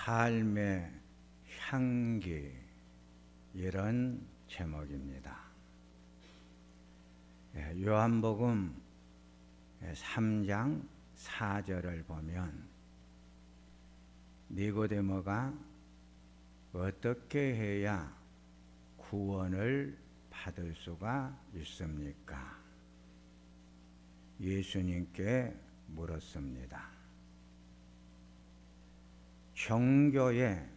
삶의 향기, 이런 제목입니다. 요한복음 3장 4절을 보면 니고데모가 어떻게 해야 구원을 받을 수가 있습니까? 예수님께 물었습니다. 종교의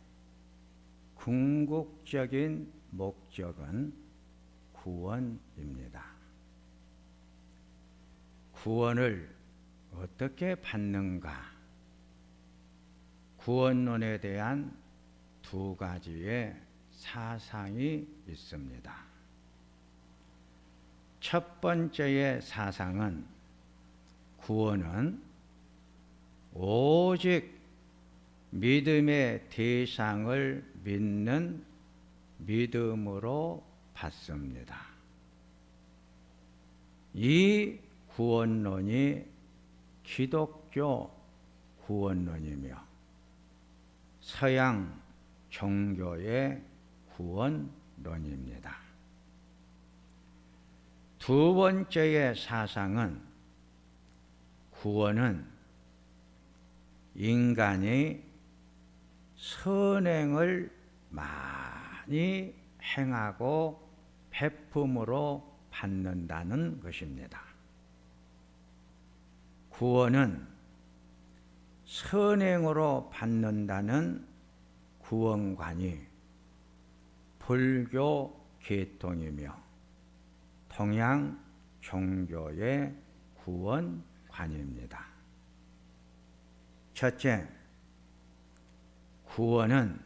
궁극적인 목적은 구원입니다. 구원을 어떻게 받는가? 구원론에 대한 두 가지의 사상이 있습니다. 첫 번째의 사상은 구원은 오직 믿음의 대상을 믿는 믿음으로 받습니다. 이 구원론이 기독교 구원론이며 서양 종교의 구원론입니다. 두 번째의 사상은 구원은 인간이 선행을 많이 행하고 베품으로 받는다는 것입니다. 구원은 선행으로 받는다는 구원관이 불교 계통이며 동양 종교의 구원관입니다. 첫째, 구원은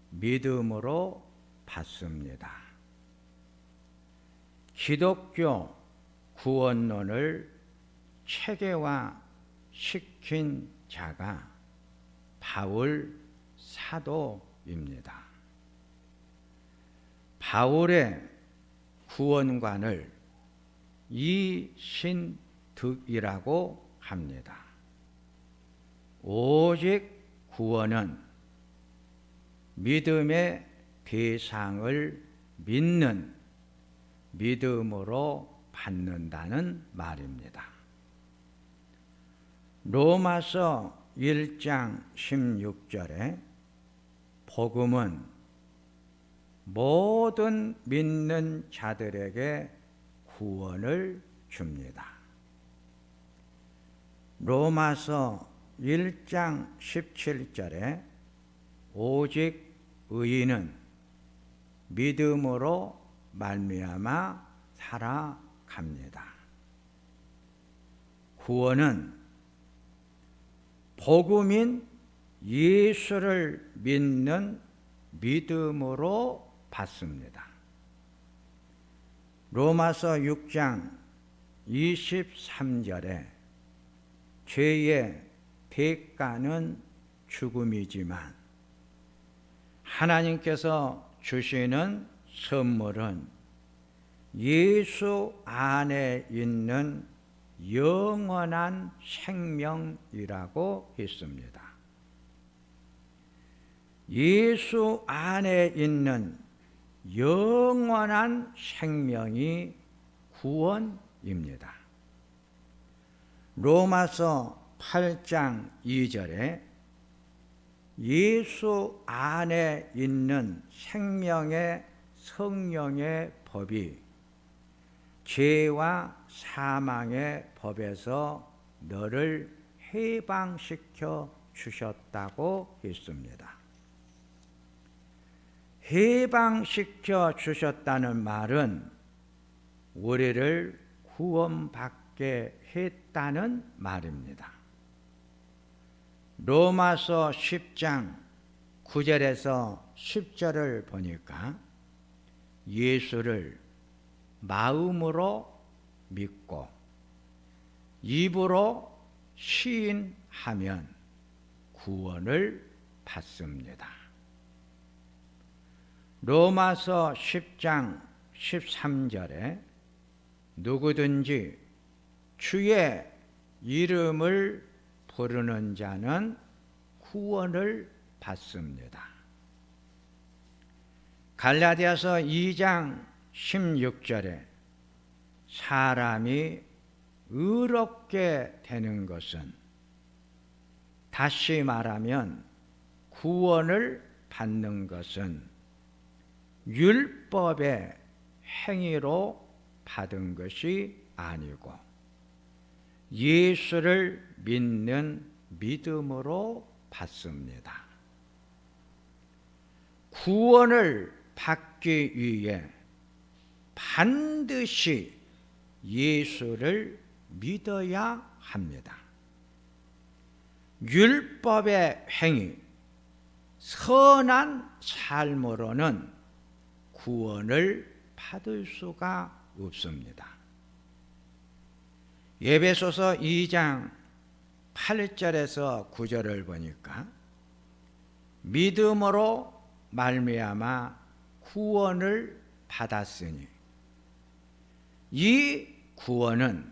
믿음으로 받습니다. 기독교 구원론을 체계화시킨 자가 바울 사도입니다. 바울의 구원관을 이신득이라고 합니다. 오직 구원은 믿음의 대상을 믿는 믿음으로 받는다는 말입니다. 로마서 1장 16절에 복음은 모든 믿는 자들에게 구원을 줍니다. 로마서 1장 17절에 오직 의인은 믿음으로 말미암아 살아갑니다. 구원은 복음인 예수를 믿는 믿음으로 받습니다. 로마서 6장 23절에 죄의 대가는 죽음이지만 하나님께서 주시는 선물은 예수 안에 있는 영원한 생명이라고 했습니다. 예수 안에 있는 영원한 생명이 구원입니다. 로마서 8장 2절에 예수 안에 있는 생명의 성령의 법이 죄와 사망의 법에서 너를 해방시켜 주셨다고 했습니다. 해방시켜 주셨다는 말은 우리를 구원받게 했다는 말입니다. 로마서 10장 9절에서 10절을 보니까 예수를 마음으로 믿고 입으로 시인하면 구원을 받습니다. 로마서 10장 13절에 누구든지 주의 이름을 부르는 자는 구원을 받습니다. 갈라디아서 2장 16절에 사람이 의롭게 되는 것은, 다시 말하면 구원을 받는 것은 율법의 행위로 받은 것이 아니고 예수를 믿는 믿음으로 받습니다. 구원을 받기 위해 반드시 예수를 믿어야 합니다. 율법의 행위, 선한 삶으로는 구원을 받을 수가 없습니다. 에베소서 2장 8절에서 9절을 보니까 믿음으로 말미암아 구원을 받았으니 이 구원은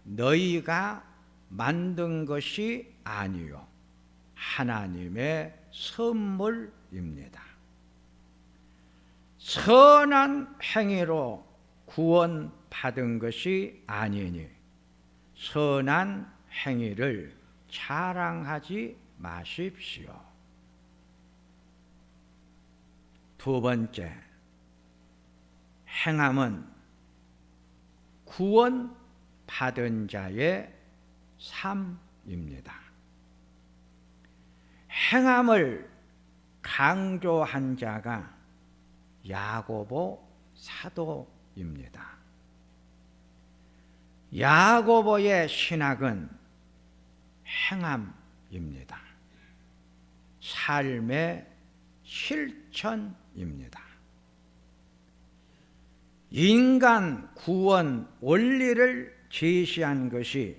너희가 만든 것이 아니요 하나님의 선물입니다. 선한 행위로 구원받은 것이 아니니 선한 행위를 자랑하지 마십시오. 두 번째, 행함은 구원받은 자의 삶입니다. 행함을 강조한 자가 야고보 사도입니다. 야고보의 신학은 행함입니다. 삶의 실천입니다. 인간 구원 원리를 제시한 것이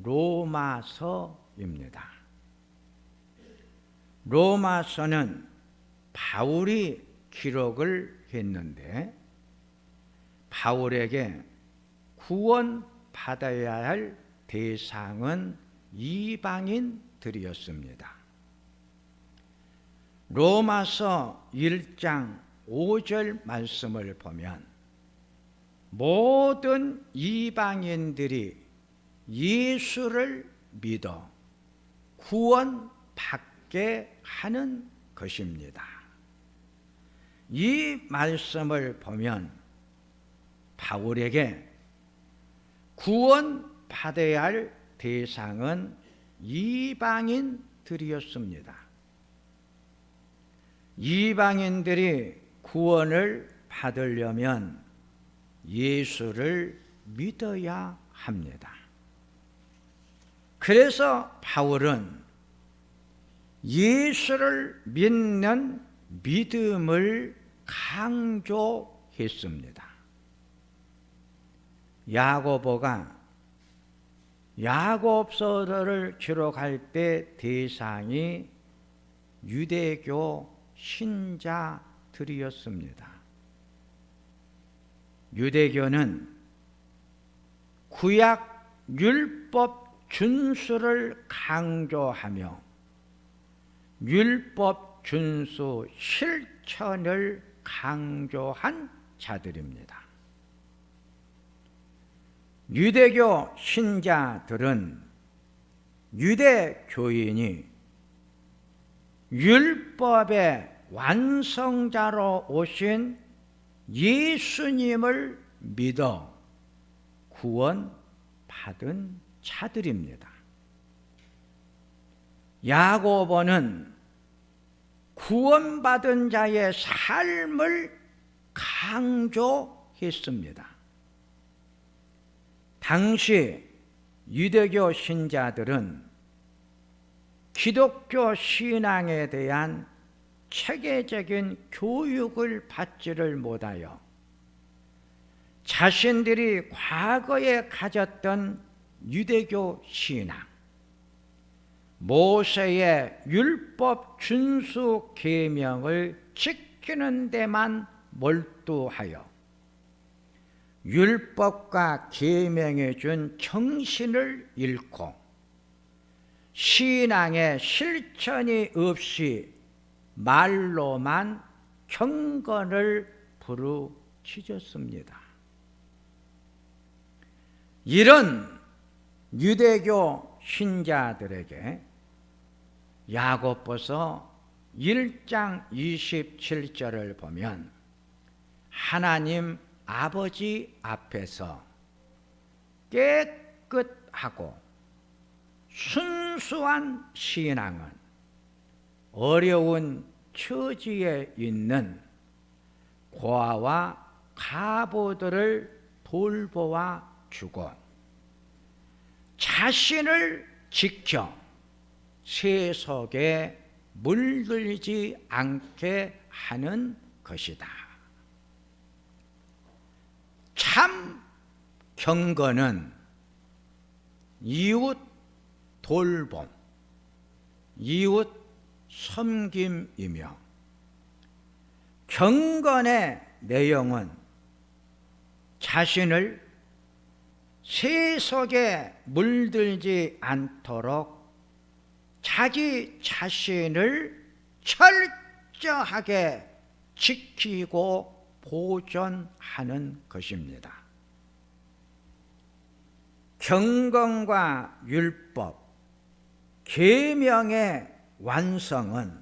로마서입니다. 로마서는 바울이 기록을 했는데 바울에게 구원받아야 할 대상은 이방인들이었습니다. 로마서 1장 5절 말씀을 보면 모든 이방인들이 예수를 믿어 구원받게 하는 것입니다. 이 말씀을 보면 바울에게 구원받아야 할 대상은 이방인들이었습니다. 이방인들이 구원을 받으려면 예수를 믿어야 합니다. 그래서 바울은 예수를 믿는 믿음을 강조했습니다. 야고보가 야고보서를 기록할 때 대상이 유대교 신자들이었습니다. 유대교는 구약 율법 준수를 강조하며 율법 준수 실천을 강조한 자들입니다. 유대교 신자들은 유대교인이 율법의 완성자로 오신 예수님을 믿어 구원받은 자들입니다. 야고보는 구원받은 자의 삶을 강조했습니다. 당시 유대교 신자들은 기독교 신앙에 대한 체계적인 교육을 받지를 못하여 자신들이 과거에 가졌던 유대교 신앙, 모세의 율법 준수 계명을 지키는 데만 몰두하여 율법과 계명해 준 정신을 잃고 신앙의 실천이 없이 말로만 경건을 부르짖었습니다. 이런 유대교 신자들에게 야고보서 1장 27절을 보면 하나님 아버지 앞에서 깨끗하고 순수한 신앙은 어려운 처지에 있는 고아와 가보들을 돌보아 주고 자신을 지켜 세속에 물들지 않게 하는 것이다. 참 경건은 이웃 돌봄, 이웃 섬김이며 경건의 내용은 자신을 세속에 물들지 않도록 자기 자신을 철저하게 지키고 보존하는 것입니다. 경건과 율법, 계명의 완성은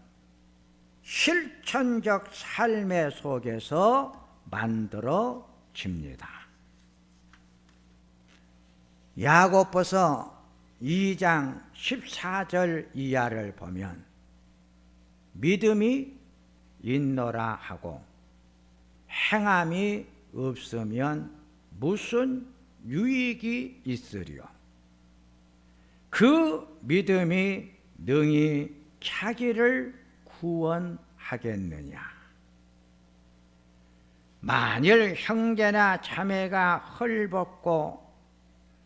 실천적 삶의 속에서 만들어집니다. 야고보서 2장 14절 이하를 보면 믿음이 있노라 하고 행함이 없으면 무슨 유익이 있으리요. 그 믿음이 능히 자기를 구원하겠느냐. 만일 형제나 자매가 헐벗고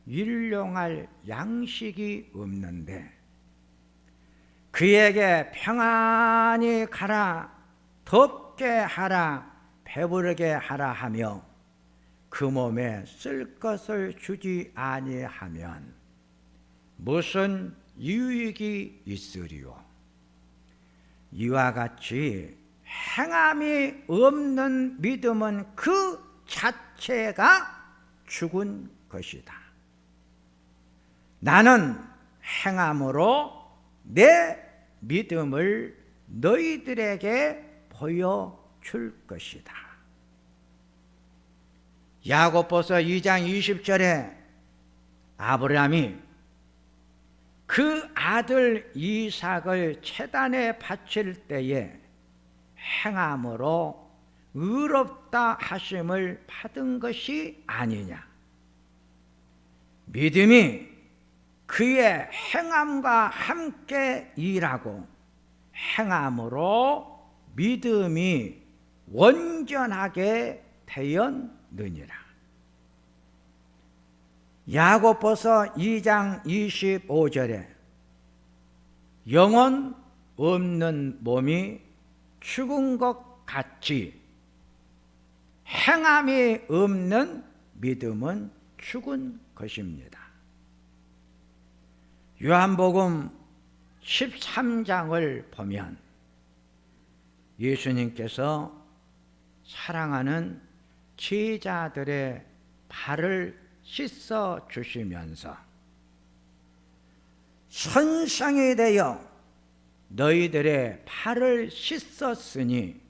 일용할 양식이 없는데 그에게 평안히 가라, 덥게 하라, 배부르게 하라 하며 그 몸에 쓸 것을 주지 아니하면 무슨 유익이 있으리요. 이와 같이 행함이 없는 믿음은 그 자체가 죽은 것이다. 나는 행함으로 내 믿음을 너희들에게 보여줄 것이다. 야고보서 2장 20절에 아브라함이 그 아들 이삭을 제단에 바칠 때에 행함으로 의롭다 하심을 받은 것이 아니냐. 믿음이 그의 행함과 함께 일하고 행함으로 믿음이 온전하게 되었느니라. 야고보서 2장 25절에 영혼 없는 몸이 죽은 것 같이 행함이 없는 믿음은 죽은 것입니다. 요한복음 13장을 보면 예수님께서 사랑하는 제자들의 발을 씻어 주시면서 선상이 되어 너희들의 발을 씻었으니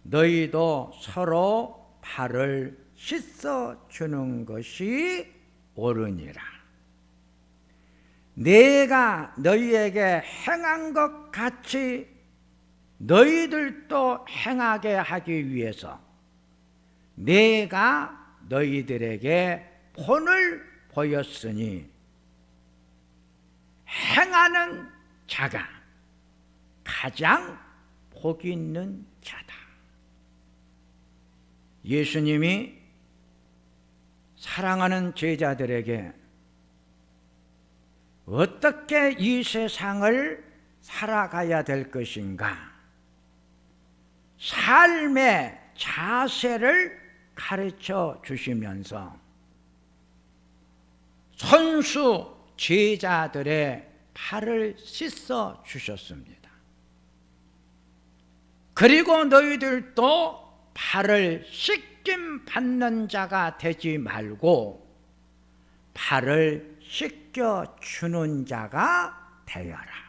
너희도 서로 발을 씻어 주는 것이 옳으니라. 내가 너희에게 행한 것 같이 너희들도 행하게 하기 위해서 내가 너희들에게 본을 보였으니 행하는 자가 가장 복 있는 자다. 예수님이 사랑하는 제자들에게 어떻게 이 세상을 살아가야 될 것인가, 삶의 자세를 가르쳐 주시면서 선수 제자들의 발을 씻어 주셨습니다. 그리고 너희들도 발을 씻김 받는 자가 되지 말고 발을 씻겨 주는 자가 되어라.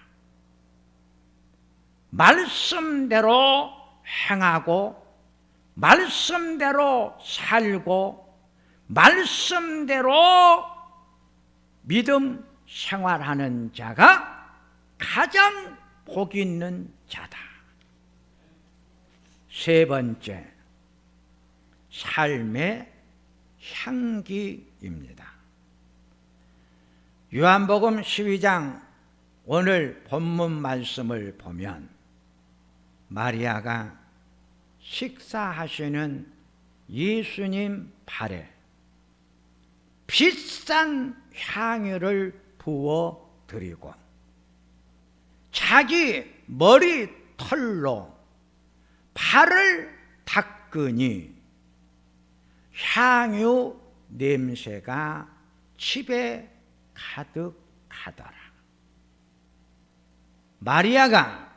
말씀대로 행하고 말씀대로 살고 말씀대로 믿음 생활하는 자가 가장 복 있는 자다. 세 번째, 삶의 향기입니다. 요한복음 12장 오늘 본문 말씀을 보면 마리아가 식사하시는 예수님 발에 비싼 향유를 부어 드리고 자기 머리털로 발을 닦으니 향유 냄새가 집에 가득하더라. 마리아가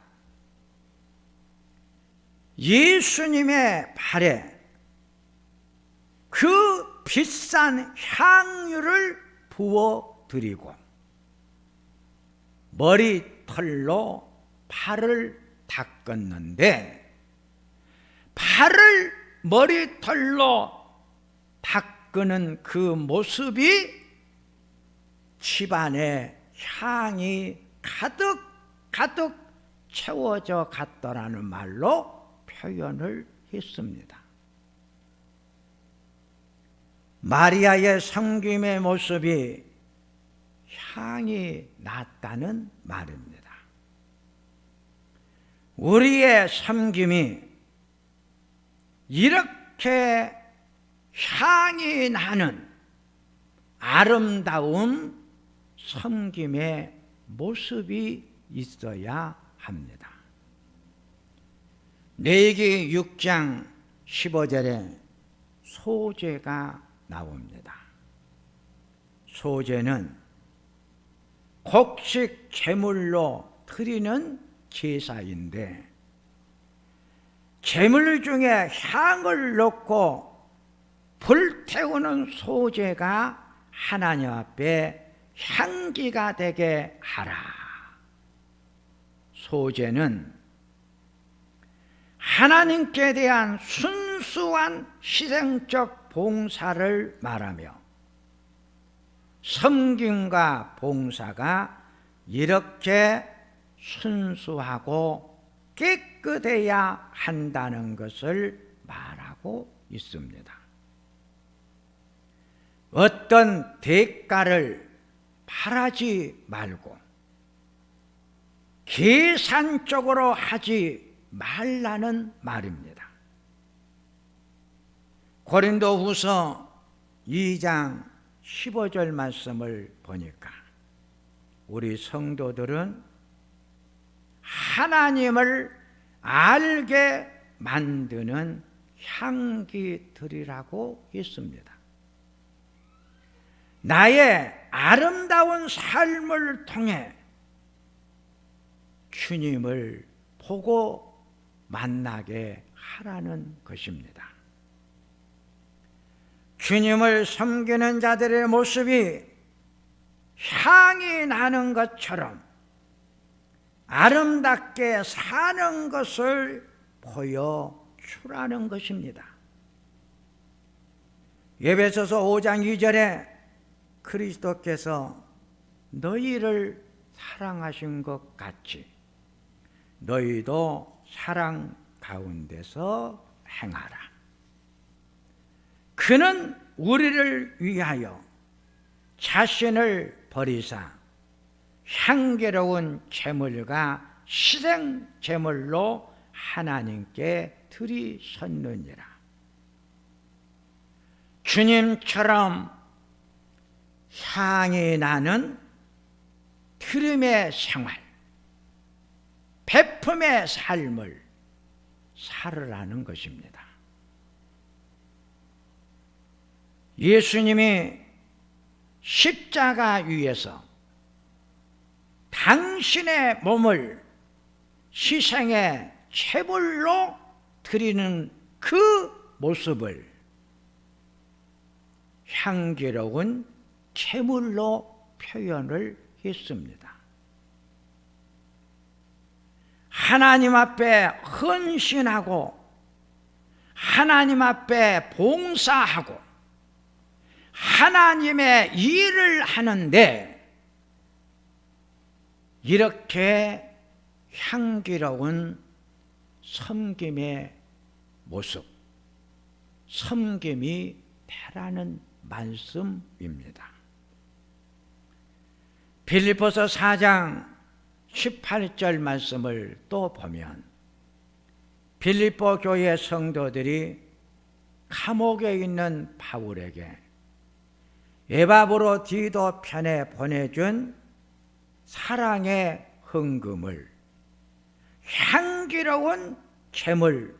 예수님의 발에 그 비싼 향유를 부어 드리고 머리털로 발을 닦았는데 발을 머리털로 닦는 그 모습이 집안에 향이 가득 채워져 갔더라는 말로 표현을 했습니다. 마리아의 섬김의 모습이 향이 났다는 말입니다. 우리의 섬김이 이렇게 향이 나는 아름다운 섬김의 모습이 있어야 합니다. 레위기 6장 15절에 소제가 나옵니다. 소제는 곡식 제물로 드리는 제사인데 제물 중에 향을 넣고 불태우는 소제가 하나님 앞에 향기가 되게 하라. 소제는 하나님께 대한 순수한 희생적 봉사를 말하며 섬김과 봉사가 이렇게 순수하고 깨끗해야 한다는 것을 말하고 있습니다. 어떤 대가를 바라지 말고 계산적으로 하지 말라는 말입니다. 고린도후서 2장 15절 말씀을 보니까 우리 성도들은 하나님을 알게 만드는 향기들이라고 했습니다. 나의 아름다운 삶을 통해 주님을 보고 만나게 하라는 것입니다. 주님을 섬기는 자들의 모습이 향이 나는 것처럼 아름답게 사는 것을 보여주라는 것입니다. 에베소서 5장 2절에 그리스도께서 너희를 사랑하신 것 같이 너희도 사랑 가운데서 행하라. 그는 우리를 위하여 자신을 버리사 향기로운 제물과 희생 제물로 하나님께 드리셨느니라. 주님처럼 향이 나는 드림의 생활, 베품의 삶을 살으라는 것입니다. 예수님이 십자가 위에서 당신의 몸을 희생의 제물로 드리는 그 모습을 향기로운 제물로 표현을 했습니다. 하나님 앞에 헌신하고 하나님 앞에 봉사하고 하나님의 일을 하는데 이렇게 향기로운 섬김의 모습, 섬김이 되라는 말씀입니다. 빌립보서 4장 18절 말씀을 또 보면 빌립보 교회 성도들이 감옥에 있는 바울에게 에바브로디도 편에 보내준 사랑의 헌금을 향기로운 제물,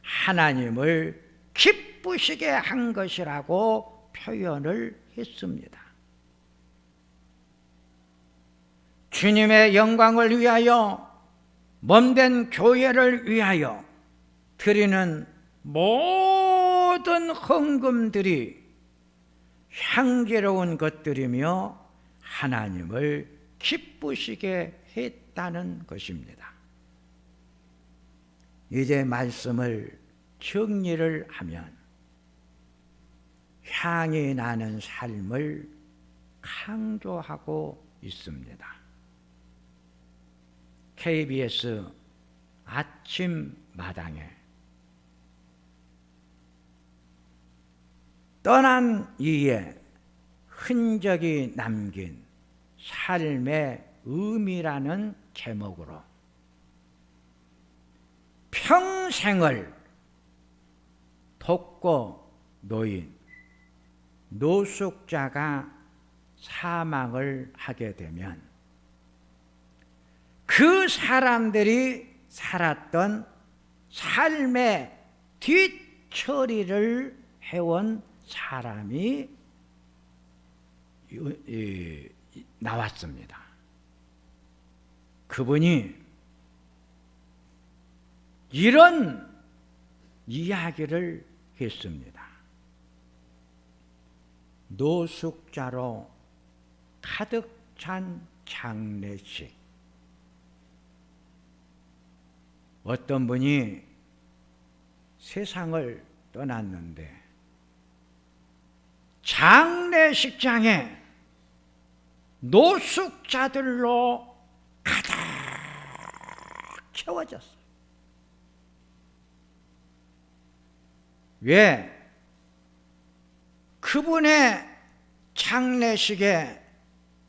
하나님을 기쁘시게 한 것이라고 표현을 했습니다. 주님의 영광을 위하여 몸된 교회를 위하여 드리는 모든 헌금들이 향기로운 것들이며 하나님을 기쁘시게 했다는 것입니다. 이제 말씀을 정리를 하면 향이 나는 삶을 강조하고 있습니다. KBS 아침마당에 떠난 이에 흔적이 남긴 삶의 의미라는 제목으로 평생을 돕고 노인, 노숙자가 사망을 하게 되면 그 사람들이 살았던 삶의 뒷처리를 해온 사람이 나왔습니다. 그분이 이런 이야기를 했습니다. 노숙자로 가득 찬 장례식. 어떤 분이 세상을 떠났는데 장례식장에 노숙자들로 가득 채워졌어요. 왜? 그분의 장례식에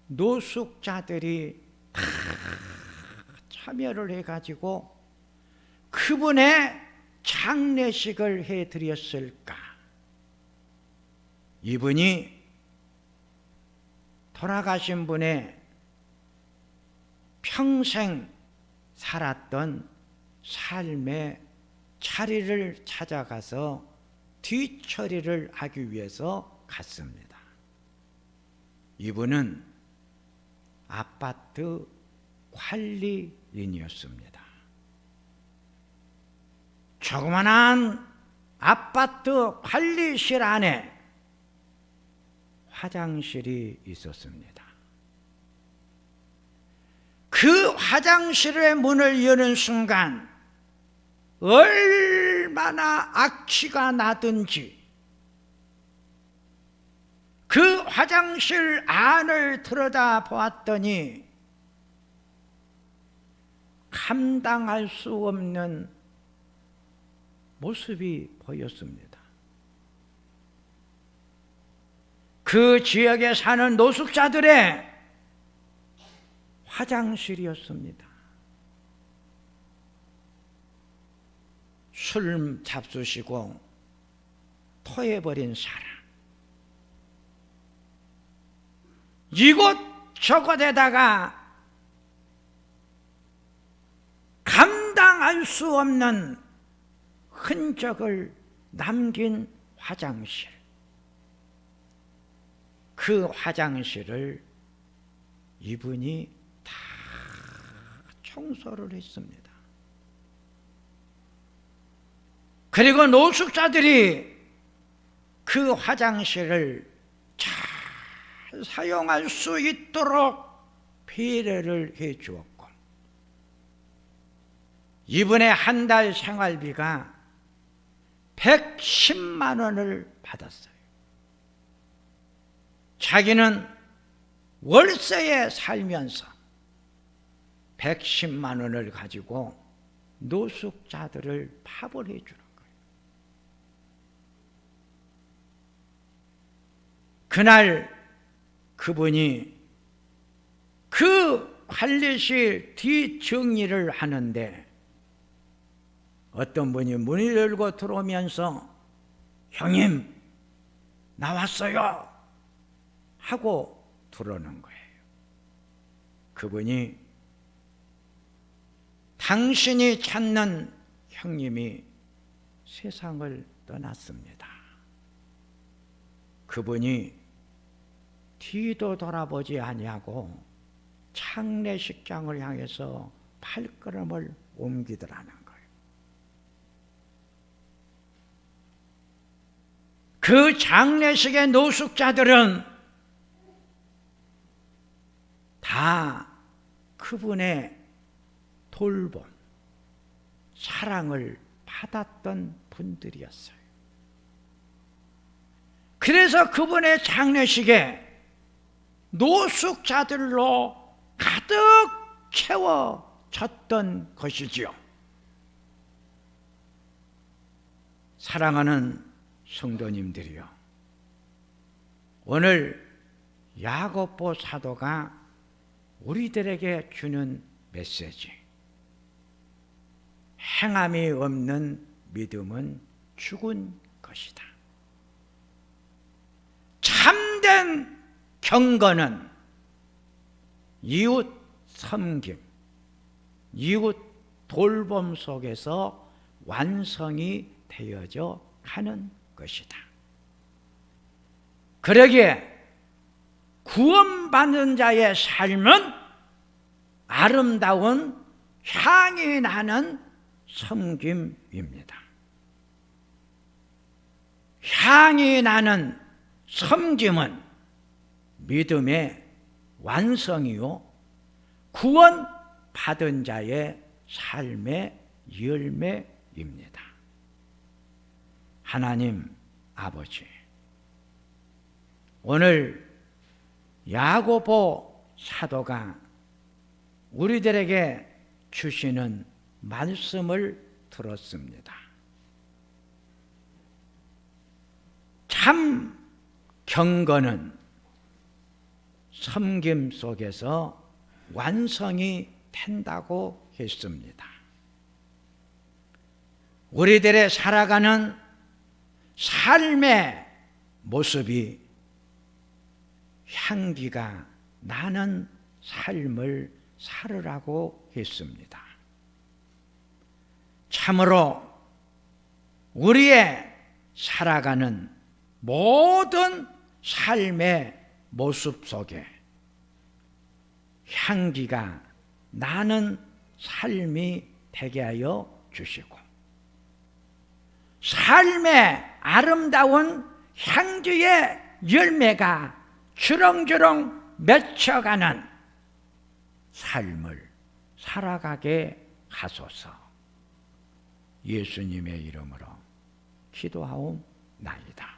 노숙자들이 다 참여를 해가지고 그분의 장례식을 해드렸을까? 이분이 돌아가신 분의 평생 살았던 삶의 자리를 찾아가서 뒤처리를 하기 위해서 갔습니다. 이분은 아파트 관리인이었습니다. 조그만한 아파트 관리실 안에 화장실이 있었습니다. 그 화장실의 문을 여는 순간 얼마나 악취가 나든지 그 화장실 안을 들여다 보았더니 감당할 수 없는 모습이 보였습니다. 그 지역에 사는 노숙자들의 화장실이었습니다. 술 잡수시고 토해버린 사람, 이곳저곳에다가 감당할 수 없는 흔적을 남긴 화장실, 그 화장실을 이분이 다 청소를 했습니다. 그리고 노숙자들이 그 화장실을 잘 사용할 수 있도록 배려를 해 주었고, 이분의 한 달 생활비가 110만 원을 받았어요. 자기는 월세에 살면서 110만 원을 가지고 노숙자들을 파벌해 주는 거예요. 그날 그분이 그 관리실 뒷정리를 하는데 어떤 분이 문을 열고 들어오면서 형님 나왔어요 하고 들어오는 거예요. 그분이 당신이 찾는 형님이 세상을 떠났습니다. 그분이 뒤도 돌아보지 아니하고 장례식장을 향해서 발걸음을 옮기더라는 거예요. 그 장례식의 노숙자들은 다 그분의 돌봄, 사랑을 받았던 분들이었어요. 그래서 그분의 장례식에 노숙자들로 가득 채워졌던 것이지요. 사랑하는 성도님들이요, 오늘 야고보 사도가 우리들에게 주는 메시지, 행함이 없는 믿음은 죽은 것이다. 참된 경건은 이웃 섬김, 이웃 돌봄 속에서 완성이 되어져 가는 것이다. 그러기에 구원받는 자의 삶은 아름다운 향이 나는 섬김입니다. 향이 나는 섬김은 믿음의 완성이요 구원받은 자의 삶의 열매입니다. 하나님 아버지, 오늘 야고보 사도가 우리들에게 주시는 말씀을 들었습니다. 참 경건은 섬김 속에서 완성이 된다고 했습니다. 우리들의 살아가는 삶의 모습이 향기가 나는 삶을 살으라고 했습니다. 참으로 우리의 살아가는 모든 삶의 모습 속에 향기가 나는 삶이 되게 하여 주시고, 삶의 아름다운 향기의 열매가 주렁주렁 맺혀가는 삶을 살아가게 하소서. 예수님의 이름으로 기도하옵나이다.